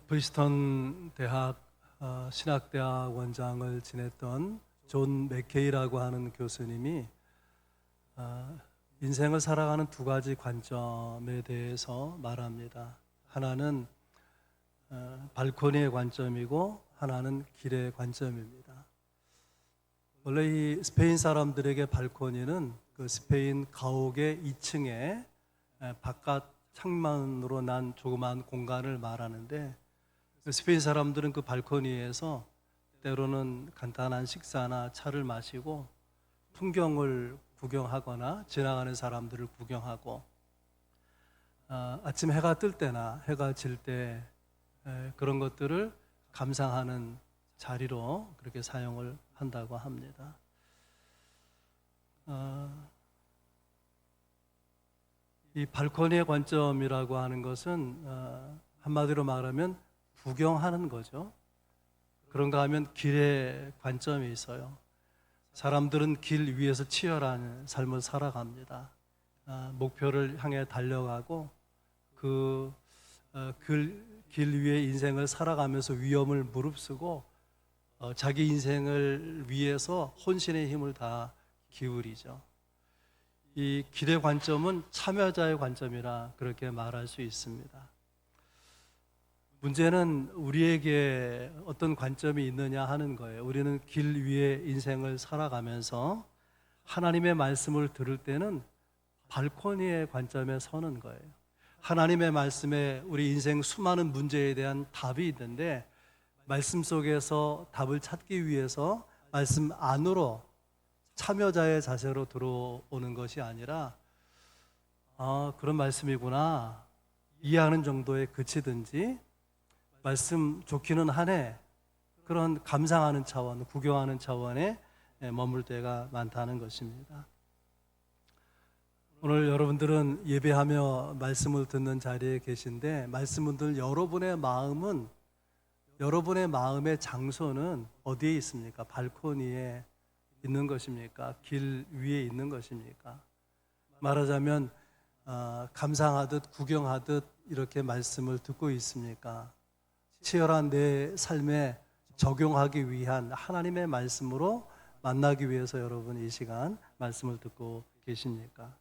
브리스턴 대학 신학대학 원장을 지냈던 존 맥케이라고 하는 교수님이 인생을 살아가는 두 가지 관점에 대해서 말합니다. 하나는 발코니의 관점이고 하나는 길의 관점입니다. 원래 이 스페인 사람들에게 발코니는 그 스페인 가옥의 2층에 바깥 창문으로 난 조그마한 공간을 말하는데, 스페인 사람들은 그 발코니에서 때로는 간단한 식사나 차를 마시고 풍경을 구경하거나 지나가는 사람들을 구경하고, 아침 해가 뜰 때나 해가 질 때 그런 것들을 감상하는 자리로 그렇게 사용을 한다고 합니다. 이 발코니의 관점이라고 하는 것은 한마디로 말하면 구경하는 거죠. 그런가 하면 길의 관점이 있어요. 사람들은 길 위에서 치열한 삶을 살아갑니다. 목표를 향해 달려가고 길 위에 인생을 살아가면서 위험을 무릅쓰고 자기 인생을 위해서 혼신의 힘을 다 기울이죠. 이 길의 관점은 참여자의 관점이라 그렇게 말할 수 있습니다. 문제는 우리에게 어떤 관점이 있느냐 하는 거예요. 우리는 길 위에 인생을 살아가면서 하나님의 말씀을 들을 때는 발코니의 관점에 서는 거예요. 하나님의 말씀에 우리 인생 수많은 문제에 대한 답이 있는데, 말씀 속에서 답을 찾기 위해서 말씀 안으로 참여자의 자세로 들어오는 것이 아니라 그런 말씀이구나 이해하는 정도에 그치든지, 말씀 좋기는 하네 그런 감상하는 차원, 구경하는 차원에 머물 때가 많다는 것입니다. 오늘 여러분들은 예배하며 말씀을 듣는 자리에 계신데, 말씀을 듣는 여러분의 마음의 장소는 어디에 있습니까? 발코니에 있는 것입니까? 길 위에 있는 것입니까? 말하자면 감상하듯 구경하듯 이렇게 말씀을 듣고 있습니까? 치열한 내 삶에 적용하기 위한 하나님의 말씀으로 만나기 위해서 여러분 이 시간 말씀을 듣고 계십니까?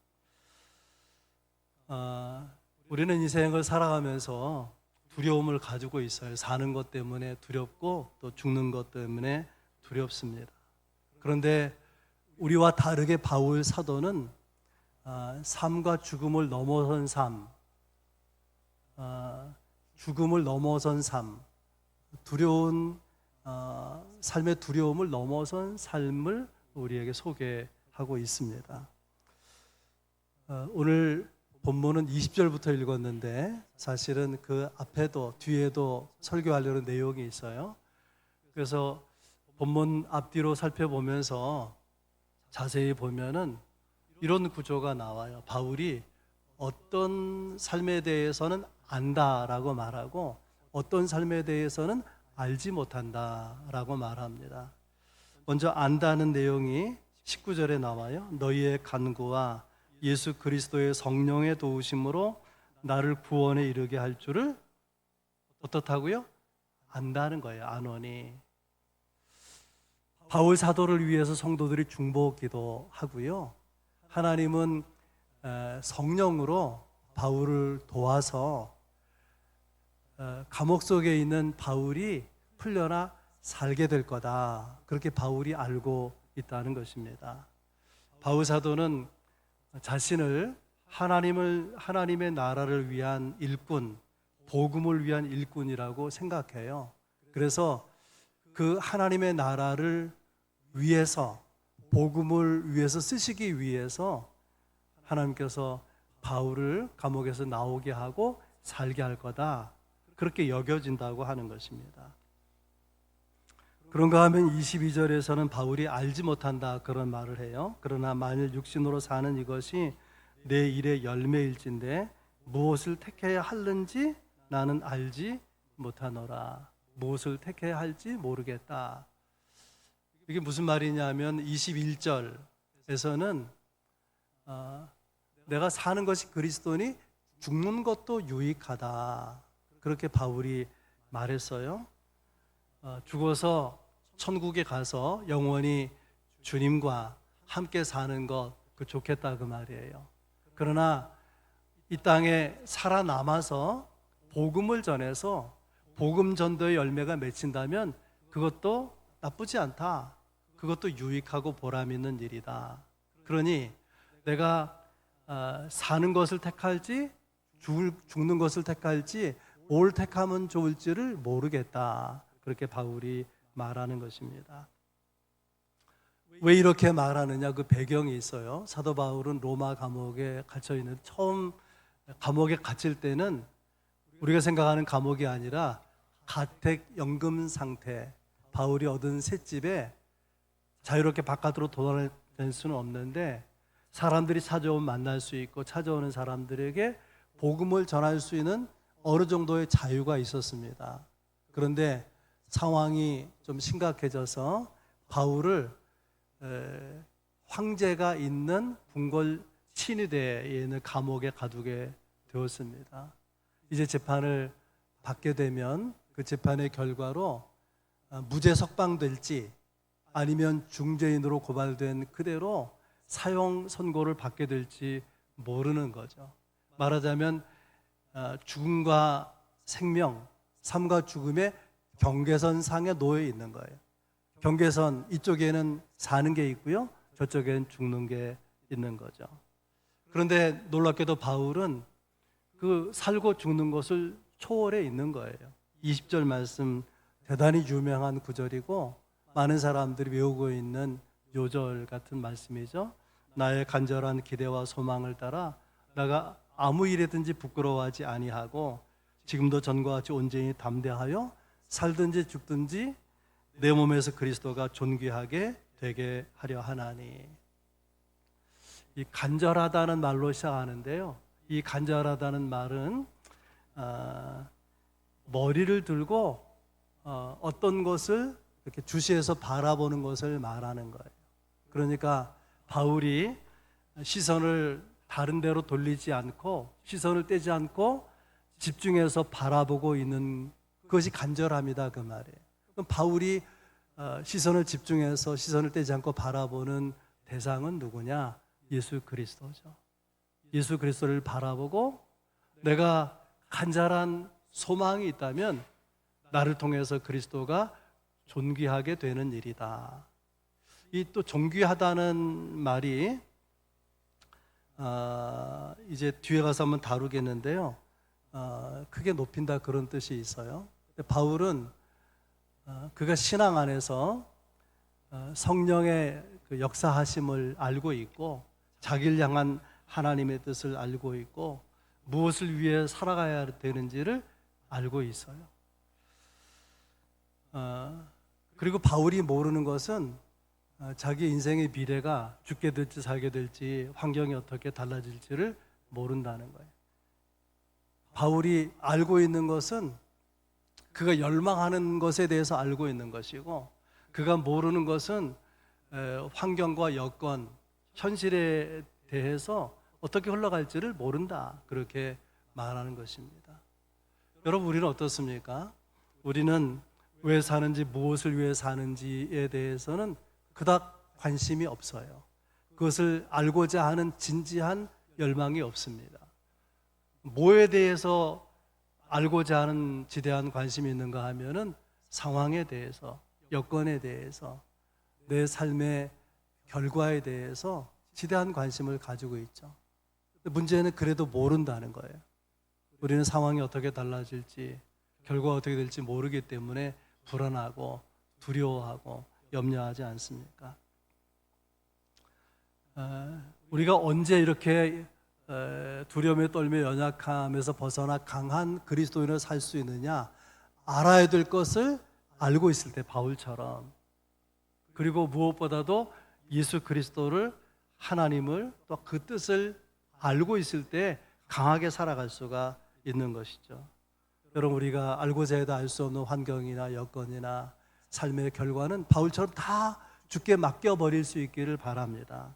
우리는 인생을 살아가면서 두려움을 가지고 있어요. 사는 것 때문에 두렵고 또 죽는 것 때문에 두렵습니다. 그런데 우리와 다르게 바울 사도는 삶과 죽음을 넘어선 삶, 죽음을 넘어선 삶, 두려운 삶의 두려움을 넘어선 삶을 우리에게 소개하고 있습니다. 오늘 본문은 20절부터 읽었는데 사실은 그 앞에도 뒤에도 설교하려는 내용이 있어요. 그래서 본문 앞뒤로 살펴보면서 자세히 보면은 이런 구조가 나와요. 바울이 어떤 삶에 대해서는 안다라고 말하고 어떤 삶에 대해서는 알지 못한다라고 말합니다. 먼저 안다는 내용이 19절에 나와요. 너희의 간구와 예수 그리스도의 성령의 도우심으로 나를 구원에 이르게 할 줄을 어떻다고요? 안다는 거예요. 안오니. 바울 사도를 위해서 성도들이 중보 기도하고요. 하나님은 성령으로 바울을 도와서 감옥 속에 있는 바울이 풀려나 살게 될 거다. 그렇게 바울이 알고 있다는 것입니다. 바울 사도는 자신을 하나님의 나라를 위한 일꾼, 복음을 위한 일꾼이라고 생각해요. 그래서 그 하나님의 나라를 위해서, 복음을 위해서 쓰시기 위해서 하나님께서 바울을 감옥에서 나오게 하고 살게 할 거다. 그렇게 여겨진다고 하는 것입니다. 그런가 하면 22절에서는 바울이 알지 못한다 그런 말을 해요. 그러나 만일 육신으로 사는 이것이 내 일의 열매일진데 무엇을 택해야 하는지 나는 알지 못하노라. 무엇을 택해야 할지 모르겠다. 이게 무슨 말이냐면 21절에서는 내가 사는 것이 그리스도니 죽는 것도 유익하다. 그렇게 바울이 말했어요. 죽어서 천국에 가서 영원히 주님과 함께 사는 것, 그 좋겠다 그 말이에요. 그러나 이 땅에 살아남아서 복음을 전해서 복음 전도의 열매가 맺힌다면 그것도 나쁘지 않다. 그것도 유익하고 보람 있는 일이다. 그러니 내가 사는 것을 택할지 죽는 것을 택할지 뭘 택하면 좋을지를 모르겠다. 그렇게 바울이 말하는 것입니다. 왜 이렇게 말하느냐, 그 배경이 있어요. 사도 바울은 로마 감옥에 갇혀 있는, 처음 감옥에 갇힐 때는 우리가 생각하는 감옥이 아니라 가택연금 상태, 바울이 얻은 셋집에 자유롭게 바깥으로 돌아다닐 수는 없는데 사람들이 찾아오면 만날 수 있고 찾아오는 사람들에게 복음을 전할 수 있는 어느 정도의 자유가 있었습니다. 그런데 상황이 좀 심각해져서 바울을 황제가 있는 궁궐 친위대에 있는 감옥에 가두게 되었습니다. 이제 재판을 받게 되면 그 재판의 결과로 무죄 석방될지 아니면 중죄인으로 고발된 그대로 사형 선고를 받게 될지 모르는 거죠. 말하자면 죽음과 생명, 삶과 죽음의 경계선 상에 놓여 있는 거예요. 경계선, 이쪽에는 사는 게 있고요, 저쪽에는 죽는 게 있는 거죠. 그런데 놀랍게도 바울은 그 살고 죽는 것을 초월해 있는 거예요. 20절 말씀 대단히 유명한 구절이고 많은 사람들이 외우고 있는 요절 같은 말씀이죠. 나의 간절한 기대와 소망을 따라 내가 아무 일에든지 부끄러워하지 아니하고 지금도 전과 같이 온전히 담대하여 살든지 죽든지 내 몸에서 그리스도가 존귀하게 되게 하려 하나니. 이 간절하다는 말로 시작하는데요, 이 간절하다는 말은 머리를 들고 어떤 것을 이렇게 주시해서 바라보는 것을 말하는 거예요. 그러니까 바울이 시선을 다른 데로 돌리지 않고 시선을 떼지 않고 집중해서 바라보고 있는 그것이 간절함이다 그 말이에요. 그럼 바울이 시선을 집중해서 시선을 떼지 않고 바라보는 대상은 누구냐? 예수 그리스도죠. 예수 그리스도를 바라보고 내가 간절한 소망이 있다면 나를 통해서 그리스도가 존귀하게 되는 일이다. 이 또 존귀하다는 말이 이제 뒤에 가서 한번 다루겠는데요, 크게 높인다 그런 뜻이 있어요. 바울은 그가 신앙 안에서 성령의 그 역사하심을 알고 있고 자기를 향한 하나님의 뜻을 알고 있고 무엇을 위해 살아가야 되는지를 알고 있어요. 그리고 바울이 모르는 것은 자기 인생의 미래가 죽게 될지 살게 될지 환경이 어떻게 달라질지를 모른다는 거예요. 바울이 알고 있는 것은 그가 열망하는 것에 대해서 알고 있는 것이고 그가 모르는 것은 환경과 여건, 현실에 대해서 어떻게 흘러갈지를 모른다, 그렇게 말하는 것입니다. 여러분, 우리는 어떻습니까? 우리는 왜 사는지 무엇을 위해 사는지에 대해서는 그닥 관심이 없어요. 그것을 알고자 하는 진지한 열망이 없습니다. 뭐에 대해서 알고자 하는 지대한 관심이 있는가 하면은 상황에 대해서, 여건에 대해서, 내 삶의 결과에 대해서 지대한 관심을 가지고 있죠. 문제는 그래도 모른다는 거예요. 우리는 상황이 어떻게 달라질지, 결과가 어떻게 될지 모르기 때문에 불안하고 두려워하고 염려하지 않습니까? 우리가 언제 이렇게 두려움에 떨며 연약함에서 벗어나 강한 그리스도인으로 살 수 있느냐? 알아야 될 것을 알고 있을 때, 바울처럼. 그리고 무엇보다도 예수 그리스도를, 하나님을, 또 그 뜻을 알고 있을 때 강하게 살아갈 수가 있는 것이죠. 여러분, 우리가 알고자 해도 알 수 없는 환경이나 여건이나 삶의 결과는 바울처럼 다 주께 맡겨버릴 수 있기를 바랍니다.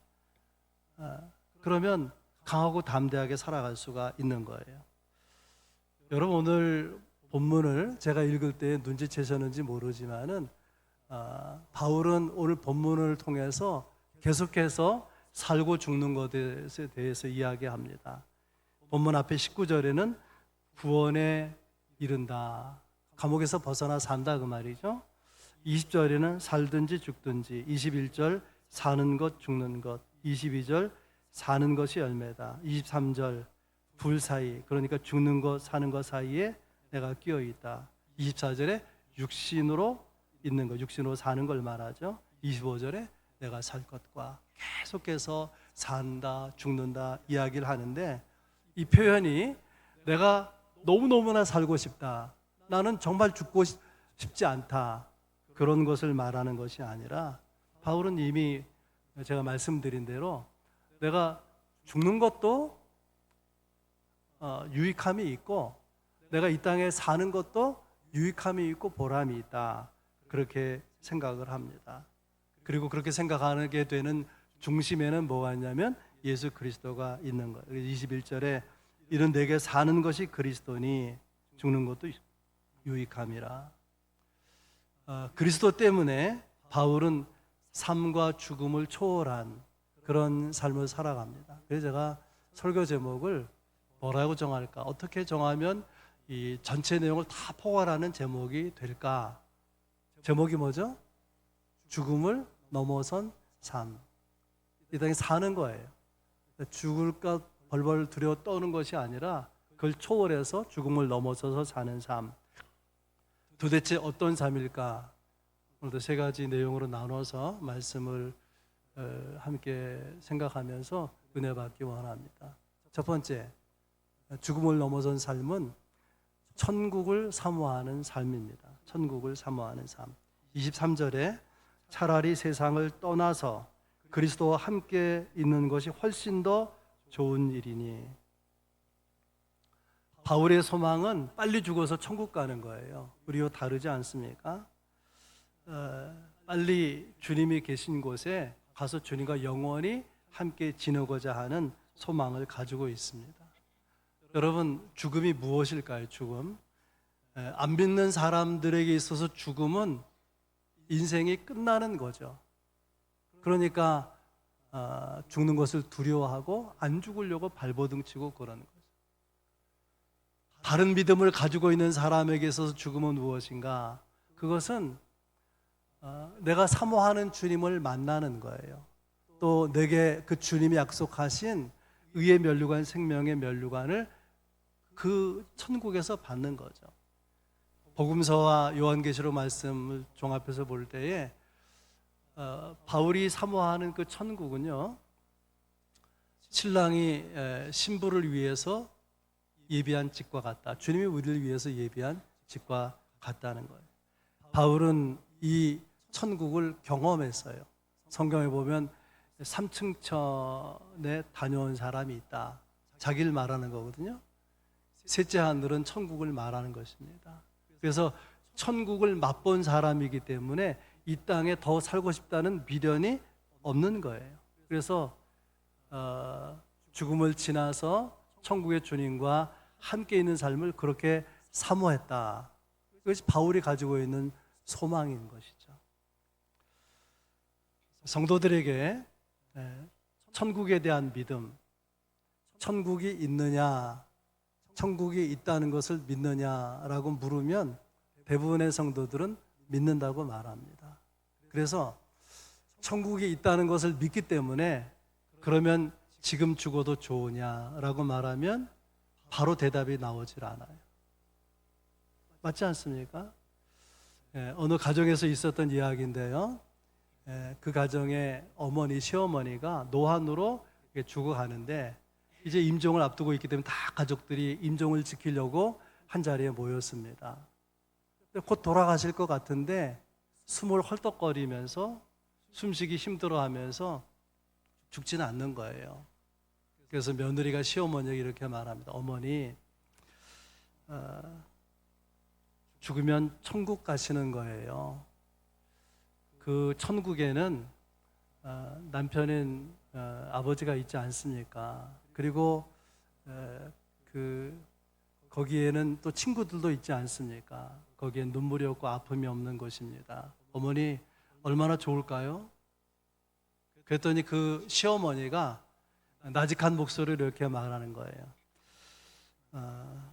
그러면 강하고 담대하게 살아갈 수가 있는 거예요. 여러분, 오늘 본문을 제가 읽을 때 눈치채셨는지 모르지만은 바울은 오늘 본문을 통해서 계속해서 살고 죽는 것에 대해서 이야기합니다. 본문 앞에 19절에는 구원에 이른다. 감옥에서 벗어나 산다 그 말이죠. 20절에는 살든지 죽든지, 21절 사는 것 죽는 것, 22절 사는 것이 열매다, 23절 둘 사이, 그러니까 죽는 것 사는 것 사이에 내가 끼어 있다, 24절에 육신으로 있는 것, 육신으로 사는 걸 말하죠. 25절에 내가 살 것과, 계속해서 산다 죽는다 이야기를 하는데, 이 표현이 내가 너무너무나 살고 싶다, 나는 정말 죽고 싶지 않다, 그런 것을 말하는 것이 아니라, 바울은 이미 제가 말씀드린 대로 내가 죽는 것도 유익함이 있고, 내가 이 땅에 사는 것도 유익함이 있고 보람이 있다, 그렇게 생각을 합니다. 그리고 그렇게 생각하게 되는 중심에는 뭐가 있냐면 예수 그리스도가 있는 거예요. 21절에 이런 내게 사는 것이 그리스도니 죽는 것도 유익함이라. 그리스도 때문에 바울은 삶과 죽음을 초월한 그런 삶을 살아갑니다. 그래서 제가 설교 제목을 뭐라고 정할까? 어떻게 정하면 이 전체 내용을 다 포괄하는 제목이 될까? 제목이 뭐죠? 죽음을 넘어선 삶. 이 땅에 사는 거예요. 죽을까 벌벌 두려워 떠는 것이 아니라 그걸 초월해서 죽음을 넘어서서 사는 삶. 도대체 어떤 삶일까? 오늘도 세 가지 내용으로 나눠서 말씀을 함께 생각하면서 은혜 받기 원합니다. 첫 번째, 죽음을 넘어선 삶은 천국을 사모하는 삶입니다. 천국을 사모하는 삶. 23절에 차라리 세상을 떠나서 그리스도와 함께 있는 것이 훨씬 더 좋은 일이니. 바울의 소망은 빨리 죽어서 천국 가는 거예요. 우리와 다르지 않습니까? 빨리 주님이 계신 곳에 가서 주님과 영원히 함께 지내고자 하는 소망을 가지고 있습니다. 여러분, 죽음이 무엇일까요? 죽음. 안 믿는 사람들에게 있어서 죽음은 인생이 끝나는 거죠. 그러니까 죽는 것을 두려워하고 안 죽으려고 발버둥치고 그러는 거죠. 다른 믿음을 가지고 있는 사람에게 있어서 죽음은 무엇인가? 그것은 내가 사모하는 주님을 만나는 거예요. 또 내게 그 주님이 약속하신 의의 면류관, 생명의 면류관을 그 천국에서 받는 거죠. 복음서와 요한계시록 말씀을 종합해서 볼 때에 바울이 사모하는 그 천국은요, 신랑이 신부를 위해서 예비한 집과 같다. 주님이 우리를 위해서 예비한 집과 같다는 거예요. 바울은 이 천국을 경험했어요. 성경에 보면 3층천에 다녀온 사람이 있다. 자기를 말하는 거거든요. 셋째 하늘은 천국을 말하는 것입니다. 그래서 천국을 맛본 사람이기 때문에 이 땅에 더 살고 싶다는 미련이 없는 거예요. 그래서 죽음을 지나서 천국의 주님과 함께 있는 삶을 그렇게 사모했다. 그것이 바울이 가지고 있는 소망인 것이죠. 성도들에게 천국에 대한 믿음, 천국이 있느냐, 천국이 있다는 것을 믿느냐라고 물으면 대부분의 성도들은 믿는다고 말합니다. 그래서 천국이 있다는 것을 믿기 때문에 그러면 지금 죽어도 좋으냐라고 말하면 바로 대답이 나오질 않아요. 맞지 않습니까? 어느 가정에서 있었던 이야기인데요. 그 가정의 어머니, 시어머니가 노환으로 죽어가는데 이제 임종을 앞두고 있기 때문에 다 가족들이 임종을 지키려고 한 자리에 모였습니다. 곧 돌아가실 것 같은데 숨을 헐떡거리면서 숨쉬기 힘들어하면서 죽지는 않는 거예요. 그래서 며느리가 시어머니에게 이렇게 말합니다. 어머니, 죽으면 천국 가시는 거예요. 그 천국에는 남편인 거기에는 또 친구들도 있지 않습니까? 거기엔 눈물이 없고 아픔이 없는 곳입니다. 어머니 얼마나 좋을까요? 그랬더니 그 시어머니가 나직한 목소리로 이렇게 말하는 거예요.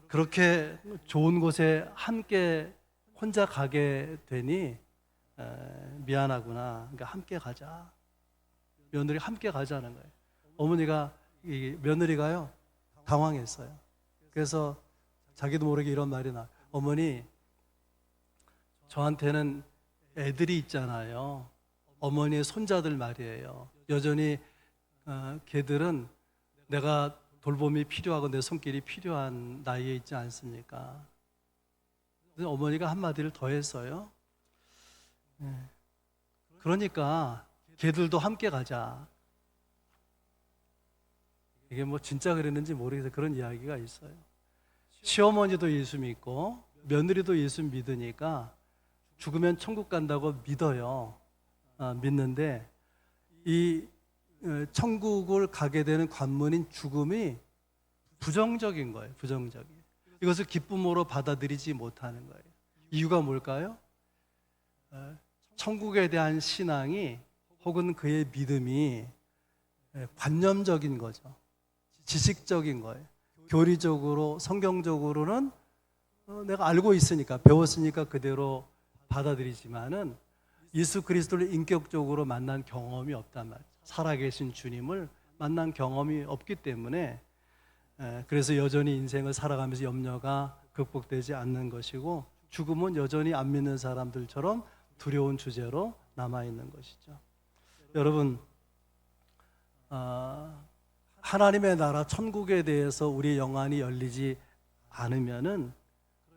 그렇게 좋은 곳에 함께 혼자 가게 되니 미안하구나. 그러니까 함께 가자. 며느리 함께 가자는 거예요. 어머니가 이 며느리가요 당황했어요. 그래서 자기도 모르게 이런 말이 나. 어머니 저한테는 애들이 있잖아요. 어머니의 손자들 말이에요. 여전히 걔들은 내가 돌봄이 필요하고 내 손길이 필요한 나이에 있지 않습니까? 어머니가 한마디를 더 했어요. 그러니까 걔들도 함께 가자. 이게 뭐 진짜 그랬는지 모르겠어요. 그런 이야기가 있어요. 시어머니도 예수 믿고 며느리도 예수 믿으니까 죽으면 천국 간다고 믿어요. 믿는데 이 천국을 가게 되는 관문인 죽음이 부정적인 거예요. 부정적인. 이것을 기쁨으로 받아들이지 못하는 거예요. 이유가 뭘까요? 천국에 대한 신앙이 혹은 그의 믿음이 관념적인 거죠. 지식적인 거예요. 교리적으로, 성경적으로는 내가 알고 있으니까, 배웠으니까 그대로 받아들이지만은 예수 그리스도를 인격적으로 만난 경험이 없단 말이에요. 살아계신 주님을 만난 경험이 없기 때문에 그래서 여전히 인생을 살아가면서 염려가 극복되지 않는 것이고 죽음은 여전히 안 믿는 사람들처럼 두려운 주제로 남아있는 것이죠. 여러분, 하나님의 나라 천국에 대해서 우리의 영안이 열리지 않으면은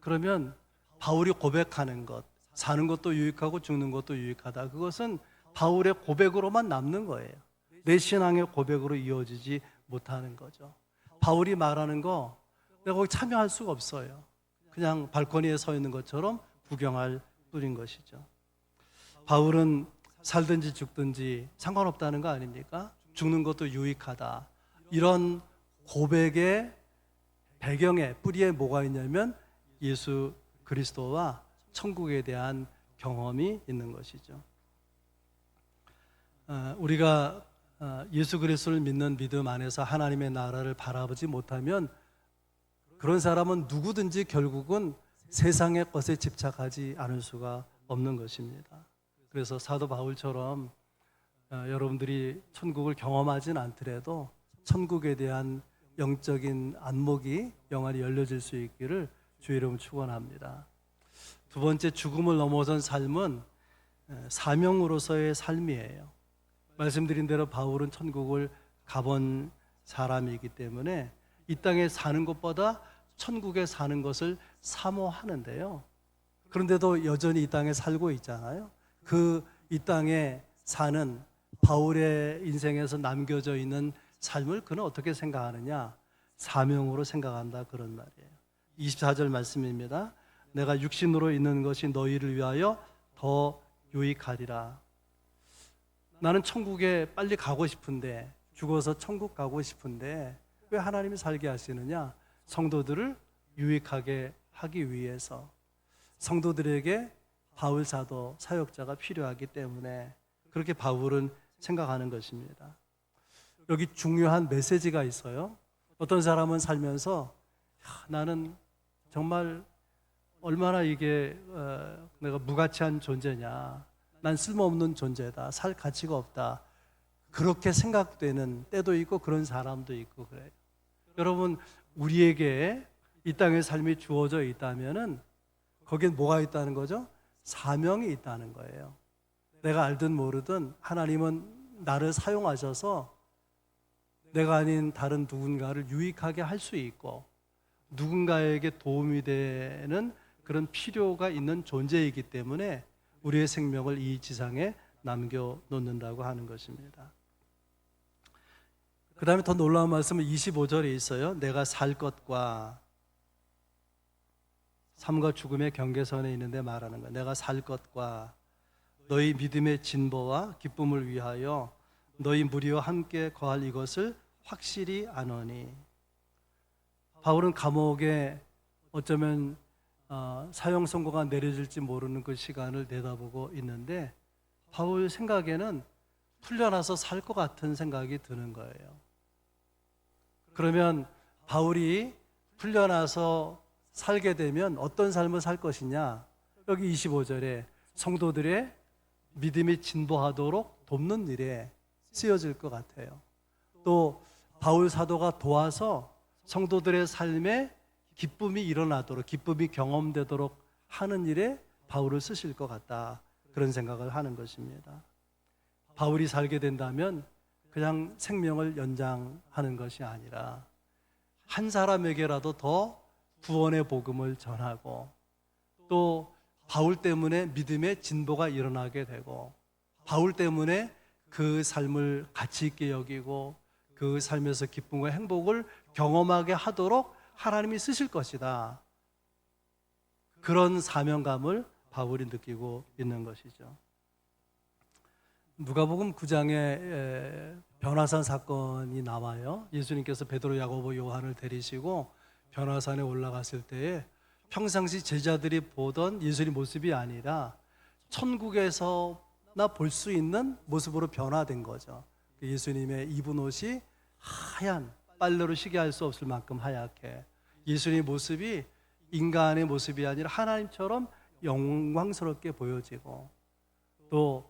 그러면 바울이 고백하는 것, 사는 것도 유익하고 죽는 것도 유익하다. 그것은 바울의 고백으로만 남는 거예요. 내 신앙의 고백으로 이어지지 못하는 거죠. 바울이 말하는 거 내가 거기 참여할 수가 없어요. 그냥 발코니에 서 있는 것처럼 구경할 뿐인 것이죠. 바울은 살든지 죽든지 상관없다는 거 아닙니까? 죽는 것도 유익하다. 이런 고백의 배경에, 뿌리에 뭐가 있냐면 예수 그리스도와 천국에 대한 경험이 있는 것이죠. 우리가 예수 그리스도를 믿는 믿음 안에서 하나님의 나라를 바라보지 못하면 그런 사람은 누구든지 결국은 세상의 것에 집착하지 않을 수가 없는 것입니다. 그래서 사도 바울처럼 여러분들이 천국을 경험하진 않더라도 천국에 대한 영적인 안목이 영원히 열려질 수 있기를 주의 이름으로 축원합니다. 두 번째, 죽음을 넘어선 삶은 사명으로서의 삶이에요. 말씀드린 대로 바울은 천국을 가본 사람이기 때문에 이 땅에 사는 것보다 천국에 사는 것을 사모하는데요. 그런데도 여전히 이 땅에 살고 있잖아요. 이 땅에 사는 바울의 인생에서 남겨져 있는 삶을 그는 어떻게 생각하느냐? 사명으로 생각한다, 그런 말이에요. 24절 말씀입니다. 내가 육신으로 있는 것이 너희를 위하여 더 유익하리라. 나는 천국에 빨리 가고 싶은데, 죽어서 천국 가고 싶은데 왜 하나님이 살게 하시느냐? 성도들을 유익하게 하기 위해서, 성도들에게 바울 사도 사역자가 필요하기 때문에 그렇게 바울은 생각하는 것입니다. 여기 중요한 메시지가 있어요. 어떤 사람은 살면서 나는 정말 얼마나 이게 내가 무가치한 존재냐, 난 쓸모없는 존재다, 살 가치가 없다, 그렇게 생각되는 때도 있고 그런 사람도 있고 그래요. 여러분, 우리에게 이 땅의 삶이 주어져 있다면은 거기엔 뭐가 있다는 거죠? 사명이 있다는 거예요. 내가 알든 모르든 하나님은 나를 사용하셔서 내가 아닌 다른 누군가를 유익하게 할 수 있고 누군가에게 도움이 되는 그런 필요가 있는 존재이기 때문에 우리의 생명을 이 지상에 남겨놓는다고 하는 것입니다. 그 다음에 더 놀라운 말씀은 25절에 있어요. 내가 살 것과 삶과 죽음의 경계선에 있는데 말하는 거예요. 내가 살 것과 너희 믿음의 진보와 기쁨을 위하여 너희 무리와 함께 거할 이것을 확실히 아노니. 바울은 감옥에 어쩌면 사형 선고가 내려질지 모르는 그 시간을 내다보고 있는데 바울 생각에는 풀려나서 살 것 같은 생각이 드는 거예요. 그러면 바울이 풀려나서 살게 되면 어떤 삶을 살 것이냐? 여기 25절에 성도들의 믿음이 진보하도록 돕는 일에 쓰여질 것 같아요. 또 바울 사도가 도와서 성도들의 삶에 기쁨이 일어나도록, 기쁨이 경험되도록 하는 일에 바울을 쓰실 것 같다. 그런 생각을 하는 것입니다. 바울이 살게 된다면 그냥 생명을 연장하는 것이 아니라 한 사람에게라도 더 구원의 복음을 전하고, 또 바울 때문에 믿음의 진보가 일어나게 되고, 바울 때문에 그 삶을 가치 있게 여기고 그 삶에서 기쁨과 행복을 경험하게 하도록 하나님이 쓰실 것이다. 그런 사명감을 바울이 느끼고 있는 것이죠. 누가복음 9장에 변화산 사건이 나와요. 예수님께서 베드로, 야고보, 요한을 데리시고 변화산에 올라갔을 때에 평상시 제자들이 보던 예수님 모습이 아니라 천국에서나 볼 수 있는 모습으로 변화된 거죠. 예수님의 입은 옷이 하얀, 빨래로 시계할 수 없을 만큼 하얗게, 예수님의 모습이 인간의 모습이 아니라 하나님처럼 영광스럽게 보여지고, 또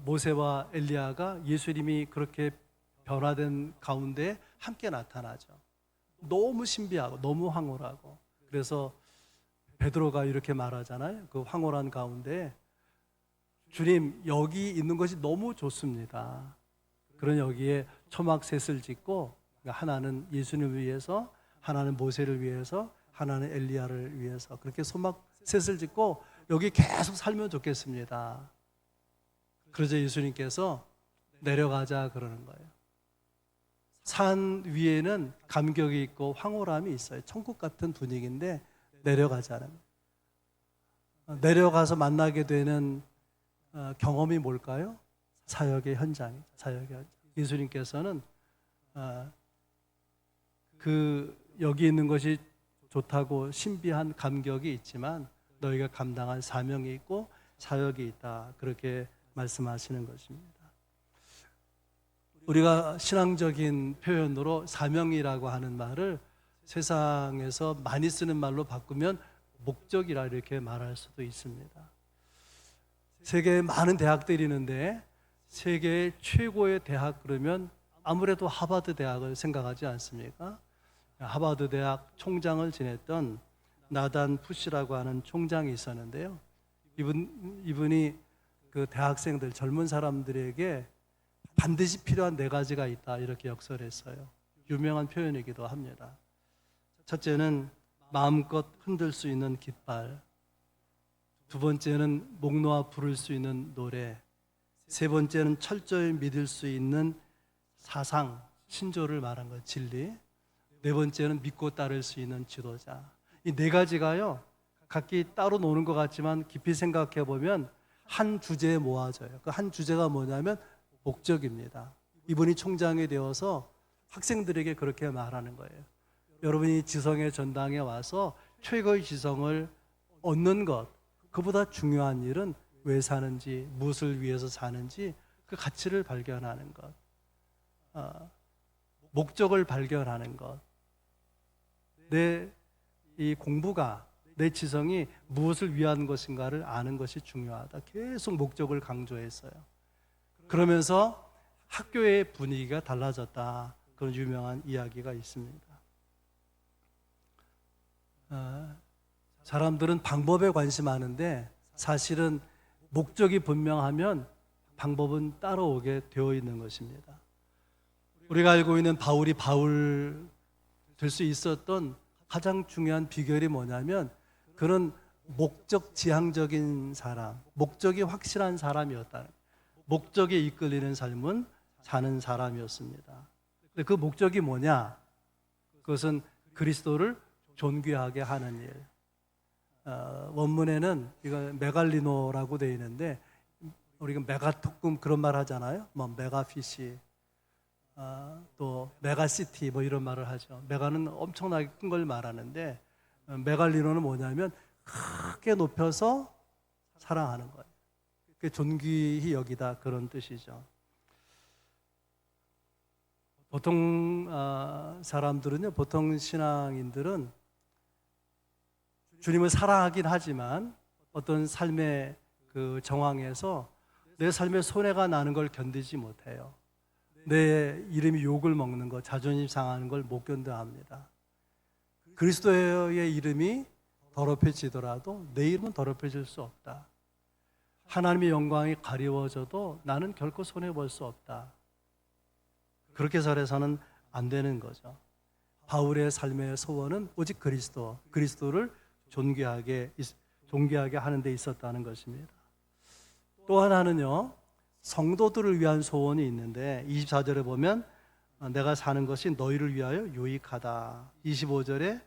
모세와 엘리야가 예수님이 그렇게 변화된 가운데 함께 나타나죠. 너무 신비하고 너무 황홀하고, 그래서 베드로가 이렇게 말하잖아요. 그 황홀한 가운데 주님, 여기 있는 것이 너무 좋습니다. 그런 여기에 초막셋을 짓고, 하나는 예수님을 위해서, 하나는 모세를 위해서, 하나는 엘리야를 위해서 그렇게 초막셋을 짓고 여기 계속 살면 좋겠습니다. 그러자 예수님께서 내려가자 그러는 거예요. 산 위에는 감격이 있고 황홀함이 있어요. 천국 같은 분위기인데 내려가자는 거예요. 내려가서 만나게 되는 경험이 뭘까요? 사역의 현장이죠. 사역의 현장. 예수님께서는 그 여기 있는 것이 좋다고 신비한 감격이 있지만 너희가 감당할 사명이 있고 사역이 있다. 그렇게 말씀하시는 것입니다. 우리가 신앙적인 표현으로 사명이라고 하는 말을 세상에서 많이 쓰는 말로 바꾸면 목적이라 이렇게 말할 수도 있습니다. 세계에 많은 대학들이 있는데 세계 최고의 대학 그러면 아무래도 하버드 대학을 생각하지 않습니까? 하버드 대학 총장을 지냈던 나단 푸시라고 하는 총장이 있었는데요. 이분이 그 대학생들, 젊은 사람들에게 반드시 필요한 4가지가 있다 이렇게 역설했어요. 유명한 표현이기도 합니다. 첫째는 마음껏 흔들 수 있는 깃발, 두 번째는 목 놓아 부를 수 있는 노래, 세 번째는 철저히 믿을 수 있는 사상, 신조를 말한 것, 진리, 네 번째는 믿고 따를 수 있는 지도자. 이 4가지가요 각기 따로 노는 것 같지만 깊이 생각해 보면 한 주제에 모아져요. 그 한 주제가 뭐냐면 목적입니다. 이분이 총장이 되어서 학생들에게 그렇게 말하는 거예요. 여러분이 지성의 전당에 와서 최고의 지성을 얻는 것, 그보다 중요한 일은 왜 사는지, 무엇을 위해서 사는지 그 가치를 발견하는 것, 목적을 발견하는 것. 이 공부가, 내 지성이 무엇을 위한 것인가를 아는 것이 중요하다. 계속 목적을 강조했어요. 그러면서 학교의 분위기가 달라졌다. 그런 유명한 이야기가 있습니다. 사람들은 방법에 관심하는데 사실은 목적이 분명하면 방법은 따라오게 되어 있는 것입니다. 우리가 알고 있는 바울이 바울 될 수 있었던 가장 중요한 비결이 뭐냐면 그는 목적 지향적인 사람, 목적이 확실한 사람이었다. 목적에 이끌리는 삶은 사는 사람이었습니다. 근데 그 목적이 뭐냐? 그것은 그리스도를 존귀하게 하는 일. 원문에는 이거 메갈리노라고 되어 있는데 우리가 메가토금 그런 말 하잖아요. 뭐 메가피시, 또 메가시티 뭐 이런 말을 하죠. 메가는 엄청나게 큰 걸 말하는데 메갈리노는 뭐냐면 크게 높여서 사랑하는 거예요. 그게 존귀히 여기다 그런 뜻이죠. 보통 사람들은요, 보통 신앙인들은 주님을 사랑하긴 하지만 어떤 삶의 그 정황에서 내 삶에 손해가 나는 걸 견디지 못해요. 내 이름이 욕을 먹는 것, 자존심 상하는 걸 못 견뎌합니다. 그리스도의 이름이 더럽혀지더라도 내 이름은 더럽혀질 수 없다. 하나님의 영광이 가리워져도 나는 결코 손해볼 수 없다. 그렇게 살아서는 안 되는 거죠. 바울의 삶의 소원은 오직 그리스도를 존귀하게 하는 데 있었다는 것입니다. 또 하나는요, 성도들을 위한 소원이 있는데 24절에 보면 내가 사는 것이 너희를 위하여 유익하다. 25절에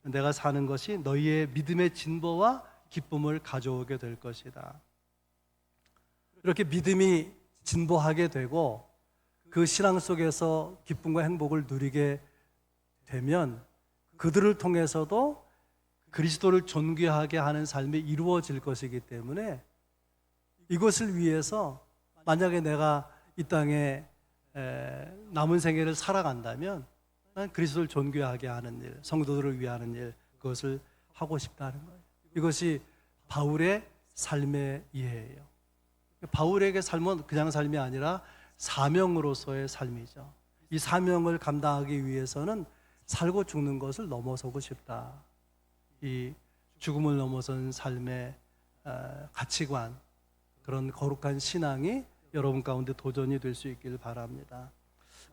내가 사는 것이 너희의 믿음의 진보와 기쁨을 가져오게 될 것이다. 이렇게 믿음이 진보하게 되고 그 신앙 속에서 기쁨과 행복을 누리게 되면 그들을 통해서도 그리스도를 존귀하게 하는 삶이 이루어질 것이기 때문에 이것을 위해서 만약에 내가 이 땅에 남은 생애를 살아간다면 난 그리스도를 존귀하게 하는 일, 성도들을 위하는 일, 그것을 하고 싶다는 거예요. 이것이 바울의 삶의 이해예요. 바울에게 삶은 그냥 삶이 아니라 사명으로서의 삶이죠. 이 사명을 감당하기 위해서는 살고 죽는 것을 넘어서고 싶다. 이 죽음을 넘어선 삶의 가치관, 그런 거룩한 신앙이 여러분 가운데 도전이 될 수 있길 바랍니다.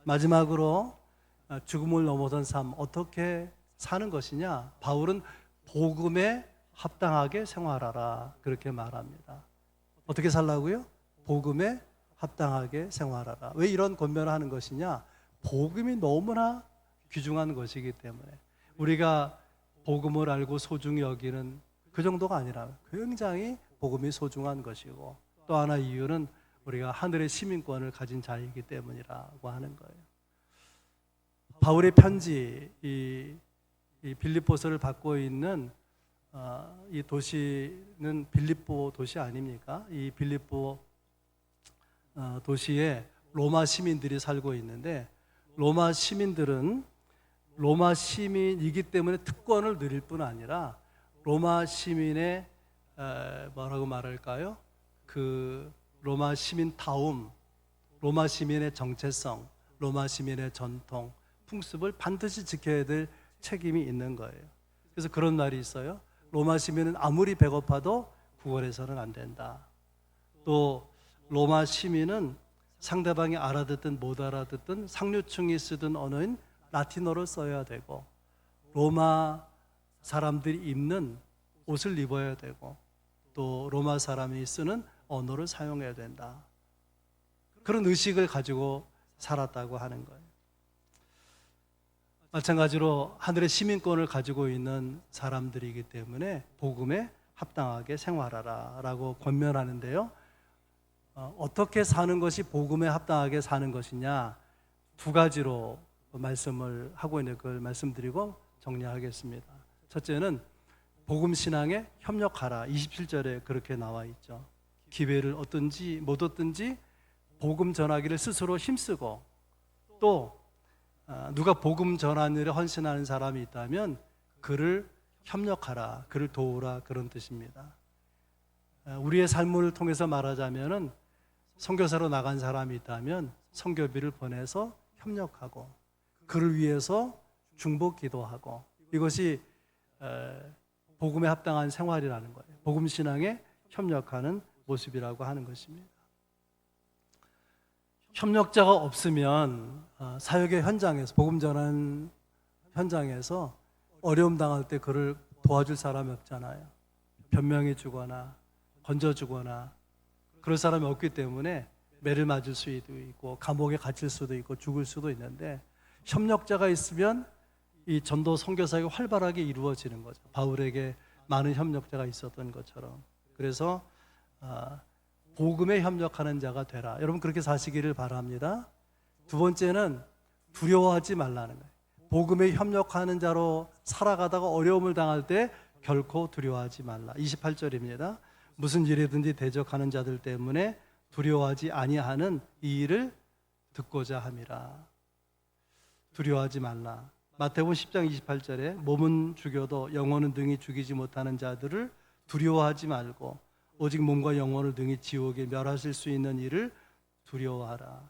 마지막으로 죽음을 넘어선 삶 어떻게 사는 것이냐? 바울은 복음에 합당하게 생활하라 그렇게 말합니다. 어떻게 살라고요? 복음에 합당하게 생활하라. 왜 이런 권면을 하는 것이냐? 복음이 너무나 귀중한 것이기 때문에 우리가 복음을 알고 소중히 여기는 그 정도가 아니라 굉장히 복음이 소중한 것이고 또 하나 이유는 우리가 하늘의 시민권을 가진 자이기 때문이라고 하는 거예요. 바울의 편지, 이 빌립보서를 받고 있는 이 도시는 빌립보 도시 아닙니까? 이 빌립보 도시에 로마 시민들이 살고 있는데 로마 시민들은 로마 시민이기 때문에 특권을 누릴 뿐 아니라 로마 시민의 뭐라고 말할까요? 그 로마 시민다움, 로마 시민의 정체성, 로마 시민의 전통, 풍습을 반드시 지켜야 될 책임이 있는 거예요. 그래서 그런 말이 있어요. 로마 시민은 아무리 배고파도 구걸해서는 안 된다. 또 로마 시민은 상대방이 알아듣든 못 알아듣든 상류층이 쓰던 언어인 라틴어를 써야 되고 로마 사람들이 입는 옷을 입어야 되고 또 로마 사람이 쓰는 언어를 사용해야 된다. 그런 의식을 가지고 살았다고 하는 거예요. 마찬가지로 하늘의 시민권을 가지고 있는 사람들이기 때문에 복음에 합당하게 생활하라 라고 권면하는데요. 어떻게 사는 것이 복음에 합당하게 사는 것이냐, 두 가지로 말씀을 하고 있는 걸 말씀드리고 정리하겠습니다. 첫째는 복음 신앙에 협력하라. 27절에 그렇게 나와 있죠. 기회를 얻든지 못 얻든지 복음 전하기를 스스로 힘쓰고 또 누가 복음 전하는 일에 헌신하는 사람이 있다면 그를 협력하라, 그를 도우라, 그런 뜻입니다. 우리의 삶을 통해서 말하자면은 선교사로 나간 사람이 있다면 선교비를 보내서 협력하고 그를 위해서 중보 기도하고 이것이 복음에 합당한 생활이라는 거예요. 복음 신앙에 협력하는 모습이라고 하는 것입니다. 협력자가 없으면 사역의 현장에서 복음 전하는 현장에서 어려움 당할 때 그를 도와줄 사람이 없잖아요. 변명해 주거나 건져 주거나 그럴 사람이 없기 때문에 매를 맞을 수도 있고 감옥에 갇힐 수도 있고 죽을 수도 있는데 협력자가 있으면 이 전도 선교사가 활발하게 이루어지는 거죠. 바울에게 많은 협력자가 있었던 것처럼. 그래서 복음에 협력하는 자가 되라. 여러분 그렇게 사시기를 바랍니다. 두 번째는 두려워하지 말라는 거예요. 복음에 협력하는 자로 살아가다가 어려움을 당할 때 결코 두려워하지 말라. 28절입니다. 무슨 일이든지 대적하는 자들 때문에 두려워하지 아니하는 이 일을 듣고자 함이라. 두려워하지 말라. 마태복음 10장 28절에 몸은 죽여도 영혼은 능히 죽이지 못하는 자들을 두려워하지 말고 오직 몸과 영혼을 능히 지옥에 멸하실 수 있는 일을 두려워하라.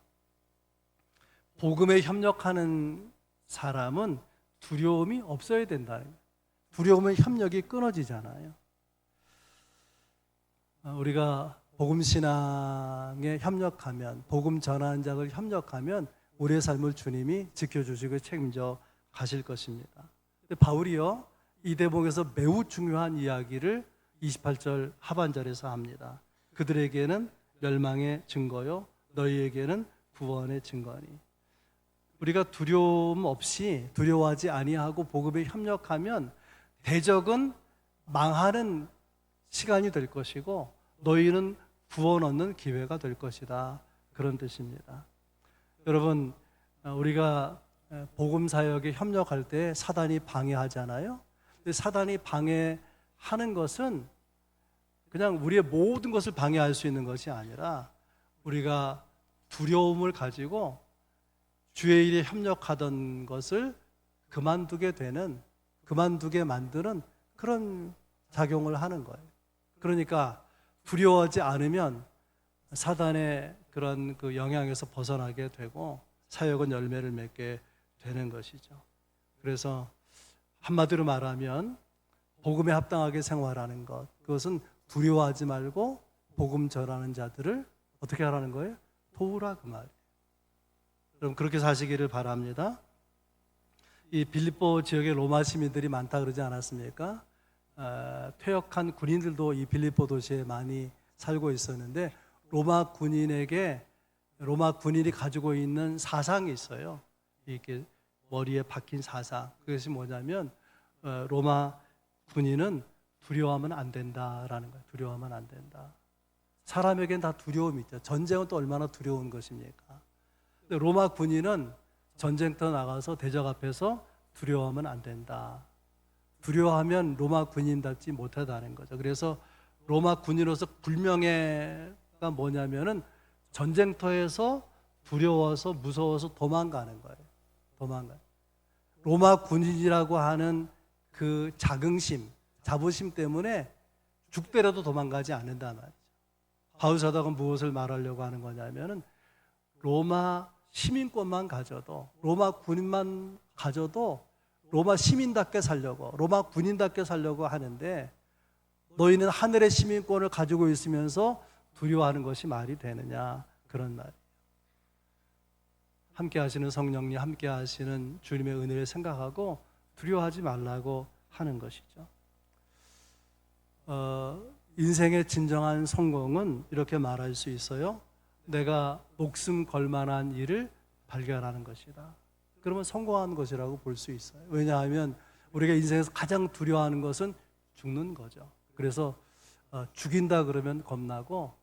복음에 협력하는 사람은 두려움이 없어야 된다. 두려우면 협력이 끊어지잖아요. 우리가 복음 신앙에 협력하면, 복음 전하는 자들 협력하면 우리의 삶을 주님이 지켜주시고 책임져 가실 것입니다. 근데 바울이요, 이 대목에서 매우 중요한 이야기를 28절 하반절에서 합니다. 그들에게는 멸망의 증거요, 너희에게는 구원의 증거니. 우리가 두려움 없이, 두려워하지 아니하고 복음에 협력하면 대적은 망하는 시간이 될 것이고 너희는 구원 얻는 기회가 될 것이다. 그런 뜻입니다. 여러분, 우리가 복음 사역에 협력할 때 사단이 방해하잖아요. 근데 사단이 방해하는 것은 그냥 우리의 모든 것을 방해할 수 있는 것이 아니라 우리가 두려움을 가지고 주의 일에 협력하던 것을 그만두게 만드는 그런 작용을 하는 거예요. 그러니까 두려워하지 않으면 사단의 그런 그 영향에서 벗어나게 되고 사역은 열매를 맺게 되는 것이죠. 그래서 한마디로 말하면 복음에 합당하게 생활하는 것, 그것은 두려워하지 말고 복음 전하는 자들을 어떻게 하라는 거예요? 도우라, 그 말이에요. 여러분, 그렇게 사시기를 바랍니다. 이 빌립보 지역에 로마 시민들이 많다 그러지 않았습니까? 퇴역한 군인들도 이 빌립보 도시에 많이 살고 있었는데 로마 군인이 가지고 있는 사상이 있어요. 이렇게 머리에 박힌 사상. 그것이 뭐냐면 로마 군인은 두려워하면 안 된다라는 거예요. 두려워하면 안 된다. 사람에겐 다 두려움이 있죠. 전쟁은 또 얼마나 두려운 것입니까? 근데 로마 군인은 전쟁터 나가서 대적 앞에서 두려워하면 안 된다. 두려워하면 로마 군인답지 못하다는 거죠. 그래서 로마 군인으로서 불명예가 뭐냐면은 전쟁터에서 두려워서 무서워서 도망가는 거예요. 도망가요. 로마 군인이라고 하는 그 자부심 때문에 죽더라도 도망가지 않는단 말이죠. 바울 사도는 무엇을 말하려고 하는 거냐면은 로마 시민권만 가져도, 로마 군인만 가져도 로마 시민답게 살려고, 로마 군인답게 살려고 하는데 너희는 하늘의 시민권을 가지고 있으면서 두려워하는 것이 말이 되느냐, 그런 말이에요. 함께 하시는 성령님, 함께 하시는 주님의 은혜를 생각하고 두려워하지 말라고 하는 것이죠. 인생의 진정한 성공은 이렇게 말할 수 있어요. 내가 목숨 걸 만한 일을 발견하는 것이다. 그러면 성공한 것이라고 볼 수 있어요. 왜냐하면 우리가 인생에서 가장 두려워하는 것은 죽는 거죠. 그래서 죽인다 그러면 겁나고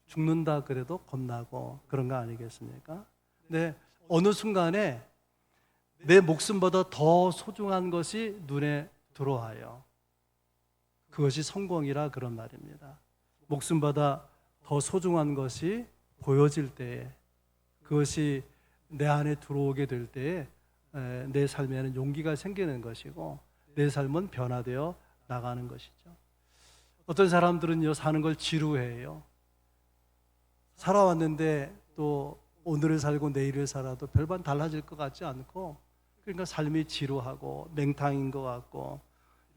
죽는다 그래도 겁나고 그런 거 아니겠습니까? 근데 어느 순간에 내 목숨보다 더 소중한 것이 눈에 들어와요. 그것이 성공이라 그런 말입니다. 목숨보다 더 소중한 것이 보여질 때에, 그것이 내 안에 들어오게 될 때에 내 삶에는 용기가 생기는 것이고 내 삶은 변화되어 나가는 것이죠. 어떤 사람들은요, 사는 걸 지루해해요. 살아왔는데 또 오늘을 살고 내일을 살아도 별반 달라질 것 같지 않고, 그러니까 삶이 지루하고 맹탕인 것 같고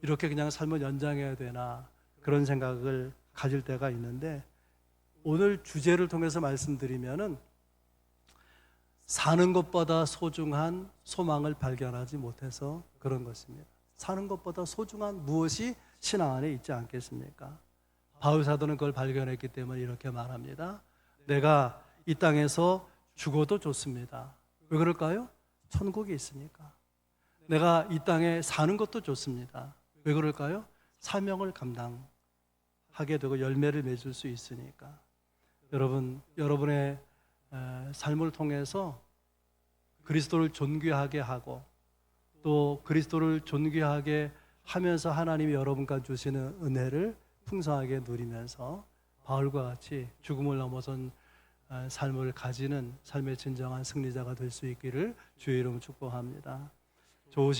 이렇게 그냥 삶을 연장해야 되나 그런 생각을 가질 때가 있는데, 오늘 주제를 통해서 말씀드리면은 사는 것보다 소중한 소망을 발견하지 못해서 그런 것입니다. 사는 것보다 소중한 무엇이 신앙 안에 있지 않겠습니까? 바울 사도는 그걸 발견했기 때문에 이렇게 말합니다. 내가 이 땅에서 죽어도 좋습니다. 왜 그럴까요? 천국이 있으니까. 내가 이 땅에 사는 것도 좋습니다. 왜 그럴까요? 사명을 감당하게 되고 열매를 맺을 수 있으니까. 여러분의 삶을 통해서 그리스도를 존귀하게 하고 또 그리스도를 존귀하게 하면서 하나님이 여러분과 주시는 은혜를 풍성하게 누리면서 바울과 같이 죽음을 넘어선 삶을 가지는 삶의 진정한 승리자가 될 수 있기를 주의 이름으로 축복합니다. 좋으신